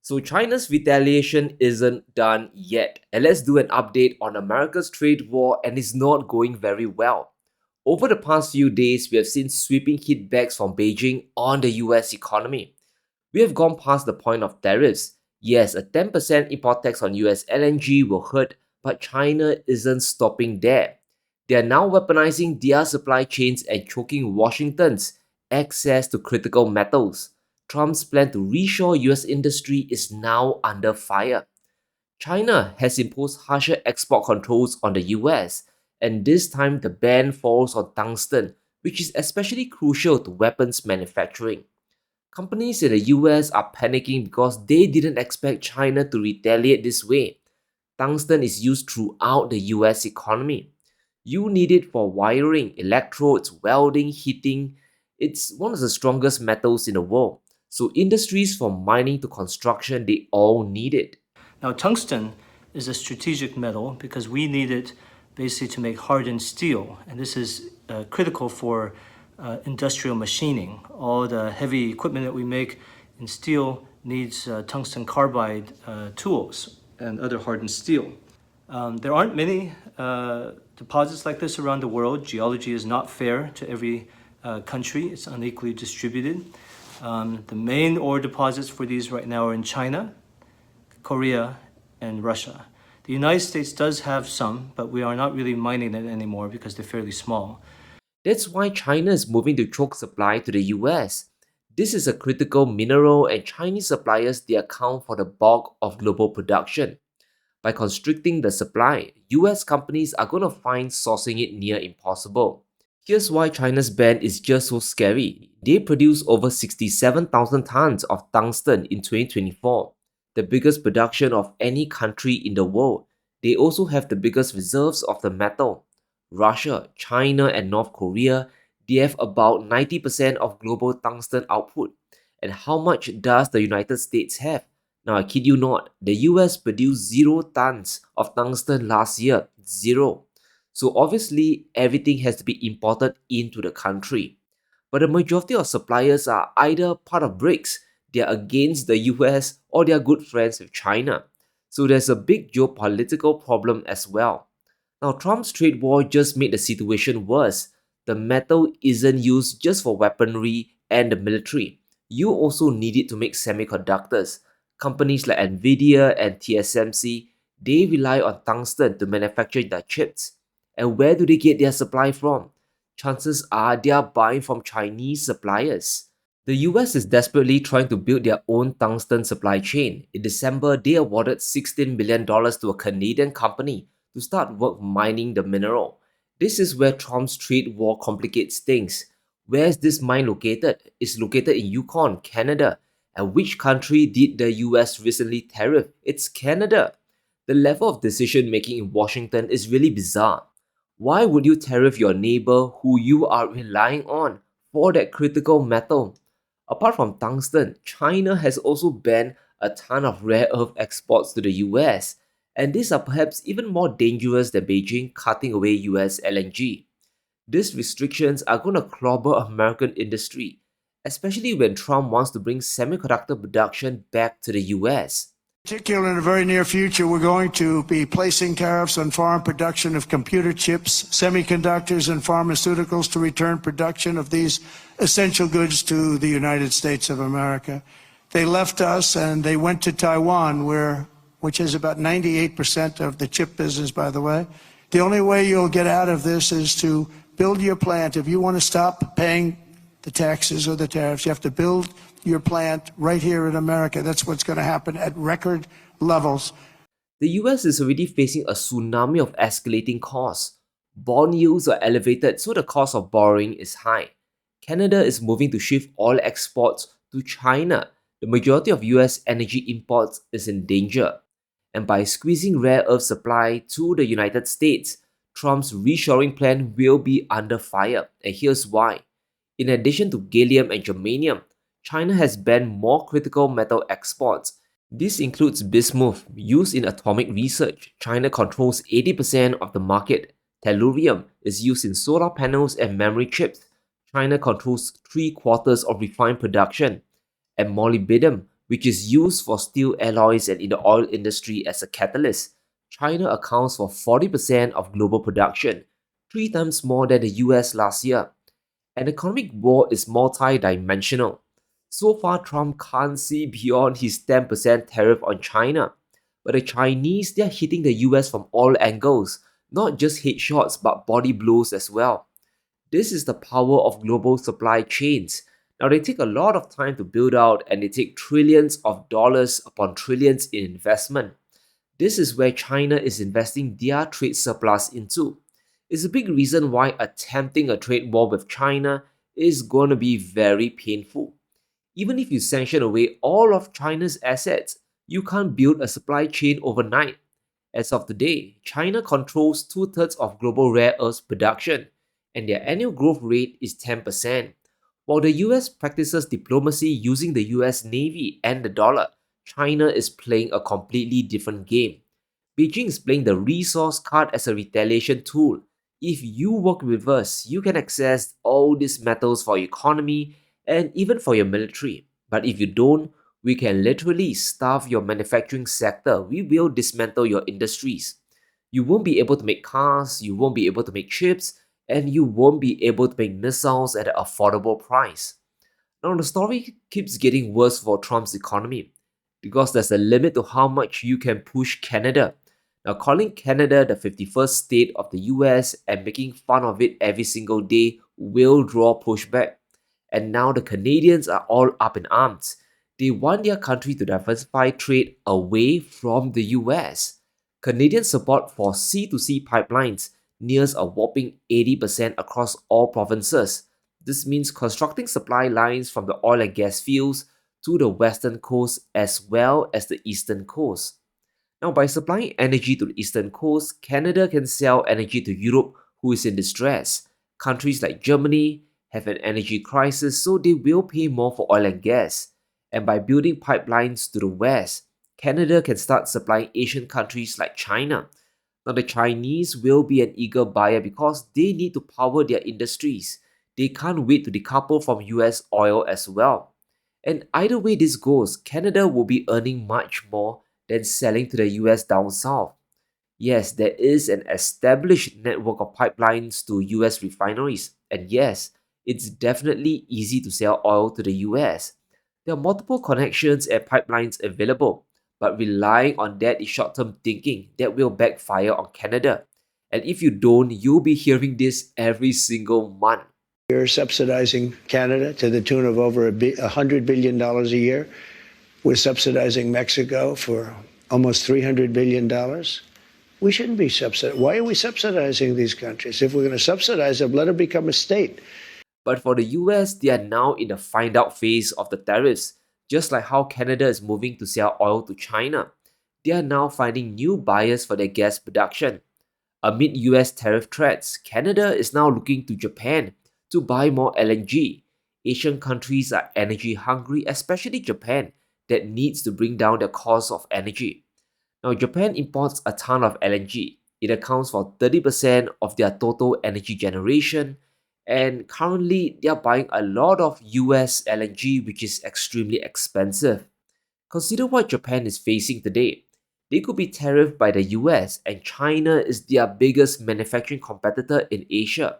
So China's retaliation isn't done yet. And let's do an update on America's trade war, and it's not going very well. Over the past few days, we have seen sweeping hitbacks from Beijing on the US economy. We have gone past the point of tariffs. Yes, a 10% import tax on US LNG will hurt, but China isn't stopping there. They are now weaponizing their supply chains and choking Washington's access to critical metals. Trump's plan to reshore US industry is now under fire. China has imposed harsher export controls on the US, and this time the ban falls on tungsten, which is especially crucial to weapons manufacturing. Companies in the US are panicking because they didn't expect China to retaliate this way. Tungsten is used throughout the US economy. You need it for wiring, electrodes, welding, heating. It's one of the strongest metals in the world. So industries from mining to construction, they all need it. Now, tungsten is a strategic metal because we need it basically to make hardened steel, and this is critical for industrial machining. All the heavy equipment that we make in steel needs tungsten carbide tools and other hardened steel. There aren't many deposits like this around the world. Geology is not fair to every country. It's unequally distributed. The main ore deposits for these right now are in China, Korea, and Russia. The United States does have some, but we are not really mining it anymore because they're fairly small. That's why China is moving to choke supply to the US. This is a critical mineral, and Chinese suppliers, they account for the bulk of global production. By constricting the supply, US companies are going to find sourcing it near impossible. Here's why China's ban is just so scary. They produce over 67,000 tons of tungsten in 2024, the biggest production of any country in the world. They also have the biggest reserves of the metal. Russia, China, and North Korea, they have about 90% of global tungsten output. And how much does the United States have? Now, I kid you not, the US produced 0 tons of tungsten last year. 0. So obviously, everything has to be imported into the country. But the majority of suppliers are either part of BRICS, they are against the US, or they are good friends with China. So there's a big geopolitical problem as well. Now, Trump's trade war just made the situation worse. The metal isn't used just for weaponry and the military. You also need it to make semiconductors. Companies like Nvidia and TSMC, they rely on tungsten to manufacture their chips. And where do they get their supply from? Chances are they are buying from Chinese suppliers. The US is desperately trying to build their own tungsten supply chain. In December, they awarded $16 million to a Canadian company to start work mining the mineral. This is where Trump's trade war complicates things. Where is this mine located? It's located in Yukon, Canada. And which country did the US recently tariff? It's Canada. The level of decision making in Washington is really bizarre. Why would you tariff your neighbor who you are relying on for that critical metal? Apart from tungsten, China has also banned a ton of rare earth exports to the US, and these are perhaps even more dangerous than Beijing cutting away US LNG. These restrictions are going to clobber American industry, especially when Trump wants to bring semiconductor production back to the US. Particularly in the very near future, we're going to be placing tariffs on foreign production of computer chips, semiconductors, and pharmaceuticals to return production of these essential goods to the United States of America. They left us and they went to Taiwan, which is about 98% of the chip business, by the way. The only way you'll get out of this is to build your plant. If you want to stop paying the taxes or the tariffs, you have to build your plant right here in America. That's what's going to happen at record levels. The US is already facing a tsunami of escalating costs. Bond yields are elevated, so the cost of borrowing is high. Canada is moving to shift all exports to China. The majority of US energy imports is in danger. And by squeezing rare earth supply to the United States, Trump's reshoring plan will be under fire. And here's why. In addition to gallium and germanium, China has banned more critical metal exports. This includes bismuth, used in atomic research. China controls 80% of the market. Tellurium is used in solar panels and memory chips. China controls 3/4 of refined production. And molybdenum, which is used for steel alloys and in the oil industry as a catalyst. China accounts for 40% of global production, 3 times more than the US last year. An economic war is multi-dimensional. So far, Trump can't see beyond his 10% tariff on China. But the Chinese, they're hitting the US from all angles, not just headshots but body blows as well. This is the power of global supply chains. Now, they take a lot of time to build out and they take trillions of dollars upon trillions in investment. This is where China is investing their trade surplus into. It's a big reason why attempting a trade war with China is going to be very painful. Even if you sanction away all of China's assets, you can't build a supply chain overnight. As of today, China controls two-thirds of global rare earths production, and their annual growth rate is 10%. While the US practices diplomacy using the US Navy and the dollar, China is playing a completely different game. Beijing is playing the resource card as a retaliation tool. If you work with us, you can access all these metals for your economy and even for your military. But if you don't, we can literally starve your manufacturing sector. We will dismantle your industries. You won't be able to make cars, you won't be able to make chips, and you won't be able to make missiles at an affordable price. Now, the story keeps getting worse for Trump's economy because there's a limit to how much you can push Canada. Now, calling Canada the 51st state of the US and making fun of it every single day will draw pushback. And now the Canadians are all up in arms. They want their country to diversify trade away from the US. Canadian support for sea-to-sea pipelines nears a whopping 80% across all provinces. This means constructing supply lines from the oil and gas fields to the western coast as well as the eastern coast. Now, by supplying energy to the eastern coast, Canada can sell energy to Europe, who is in distress. Countries like Germany have an energy crisis, so they will pay more for oil and gas. And by building pipelines to the west, Canada can start supplying Asian countries like China. Now, the Chinese will be an eager buyer because they need to power their industries. They can't wait to decouple from US oil as well. And either way this goes, Canada will be earning much more than selling to the US down south. Yes, there is an established network of pipelines to US refineries, and yes, it's definitely easy to sell oil to the US. There are multiple connections and pipelines available, but relying on that is short-term thinking that will backfire on Canada. And if you don't, you'll be hearing this every single month. You're subsidizing Canada to the tune of over $100 billion a year. We're subsidizing Mexico for almost $300 billion. We shouldn't be subsidizing. Why are we subsidizing these countries? If we're going to subsidize them, let them become a state. But for the US, they are now in the find out phase of the tariffs, just like how Canada is moving to sell oil to China. They are now finding new buyers for their gas production. Amid US tariff threats, Canada is now looking to Japan to buy more LNG. Asian countries are energy hungry, especially Japan, that needs to bring down the cost of energy. Now, Japan imports a ton of LNG. It accounts for 30% of their total energy generation, and currently they are buying a lot of US LNG, which is extremely expensive. Consider what Japan is facing today. They could be tariffed by the US, and China is their biggest manufacturing competitor in Asia.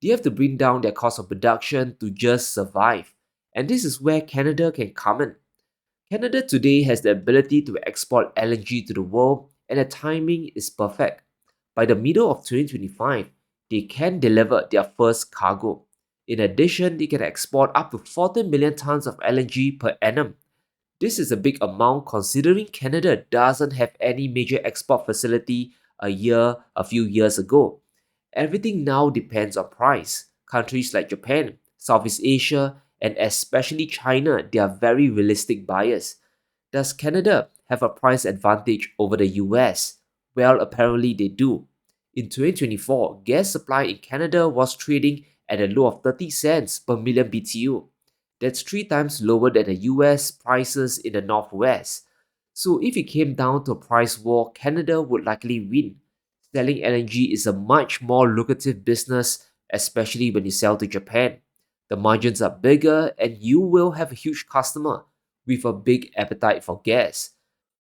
They have to bring down their cost of production to just survive, and this is where Canada can come in. Canada today has the ability to export LNG to the world, and the timing is perfect. By the middle of 2025, they can deliver their first cargo. In addition, they can export up to 14 million tons of LNG per annum. This is a big amount considering Canada doesn't have any major export facility a few years ago. Everything now depends on price. Countries like Japan, Southeast Asia, and especially China, they are very realistic buyers. Does Canada have a price advantage over the US? Well, apparently they do. In 2024, gas supply in Canada was trading at a low of 30 cents per million BTU. That's 3 times lower than the US prices in the Northwest. So if it came down to a price war, Canada would likely win. Selling LNG is a much more lucrative business, especially when you sell to Japan. The margins are bigger and you will have a huge customer with a big appetite for gas.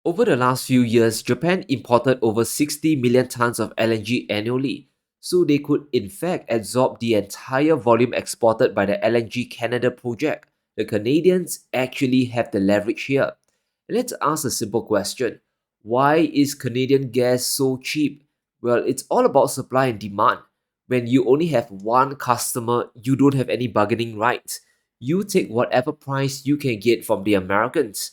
Over the last few years, Japan imported over 60 million tons of LNG annually, so they could in fact absorb the entire volume exported by the LNG Canada project. The Canadians actually have the leverage here. Let's ask a simple question. Why is Canadian gas so cheap? Well, it's all about supply and demand. When you only have one customer, you don't have any bargaining rights. You take whatever price you can get from the Americans.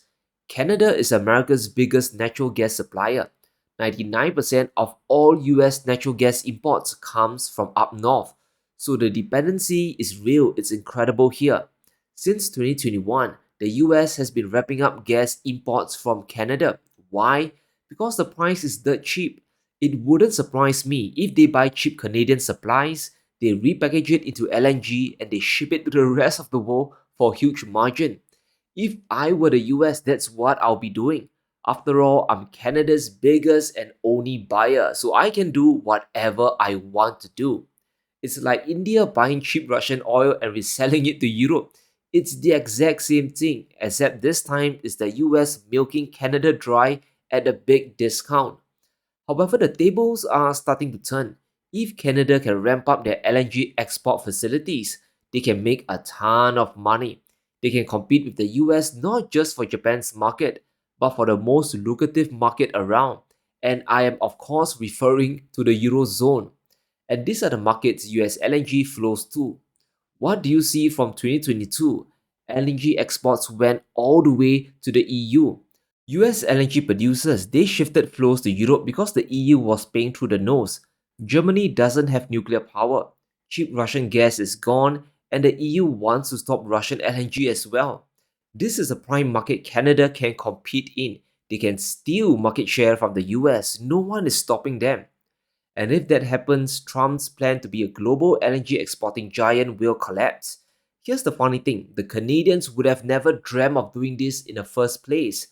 Canada is America's biggest natural gas supplier. 99% of all US natural gas imports comes from up north. So the dependency is real, it's incredible here. Since 2021, the US has been wrapping up gas imports from Canada. Why? Because the price is dirt cheap. It wouldn't surprise me if they buy cheap Canadian supplies, they repackage it into LNG and they ship it to the rest of the world for a huge margin. If I were the US, that's what I'll be doing. After all, I'm Canada's biggest and only buyer, so I can do whatever I want to do. It's like India buying cheap Russian oil and reselling it to Europe. It's the exact same thing, except this time it's the US milking Canada dry at a big discount. However, the tables are starting to turn. If Canada can ramp up their LNG export facilities, they can make a ton of money. They can compete with the US not just for Japan's market, but for the most lucrative market around. And I am, of course, referring to the Eurozone. And these are the markets US LNG flows to. What do you see from 2022? LNG exports went all the way to the EU. US LNG producers, they shifted flows to Europe because the EU was paying through the nose. Germany doesn't have nuclear power. Cheap Russian gas is gone and the EU wants to stop Russian LNG as well. This is a prime market Canada can compete in. They can steal market share from the US. No one is stopping them. And if that happens, Trump's plan to be a global LNG exporting giant will collapse. Here's the funny thing, the Canadians would have never dreamt of doing this in the first place.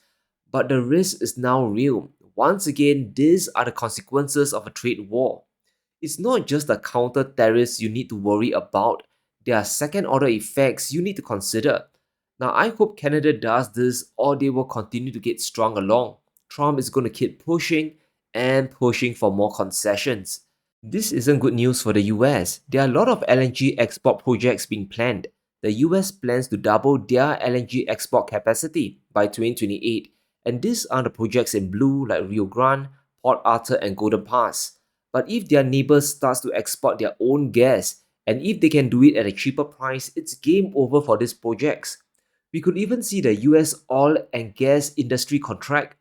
But the risk is now real. Once again, these are the consequences of a trade war. It's not just the counter tariffs you need to worry about, there are second order effects you need to consider. Now, I hope Canada does this or they will continue to get strung along. Trump is going to keep pushing and pushing for more concessions. This isn't good news for the US. There are a lot of LNG export projects being planned. The US plans to double their LNG export capacity by 2028, and these are the projects in blue like Rio Grande, Port Arthur, and Golden Pass. But if their neighbors start to export their own gas, and if they can do it at a cheaper price, it's game over for these projects. We could even see the US oil and gas industry contract.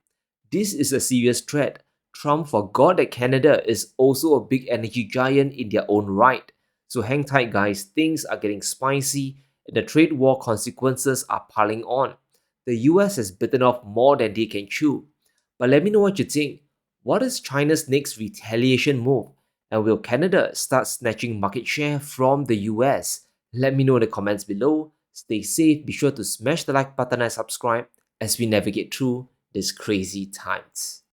This is a serious threat. Trump forgot that Canada is also a big energy giant in their own right. So hang tight guys, things are getting spicy and the trade war consequences are piling on. The US has bitten off more than they can chew. But let me know what you think. What is China's next retaliation move? And will Canada start snatching market share from the US? Let me know in the comments below. Stay safe, be sure to smash the like button and subscribe as we navigate through these crazy times.